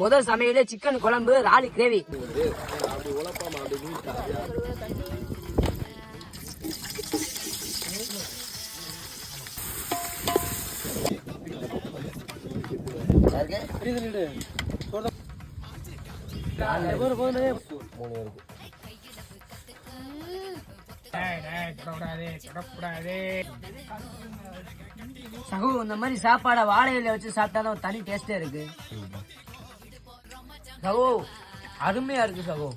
முதல் சமையலே சிக்கன் குழம்பு ராலி கிரேவி. சகு இந்த மாதிரி சாப்பாடை வாழையில வச்சு சாப்பிட்டாதான் தனி டேஸ்டே இருக்கு. சகோ அருமையா இருக்கு சகோ.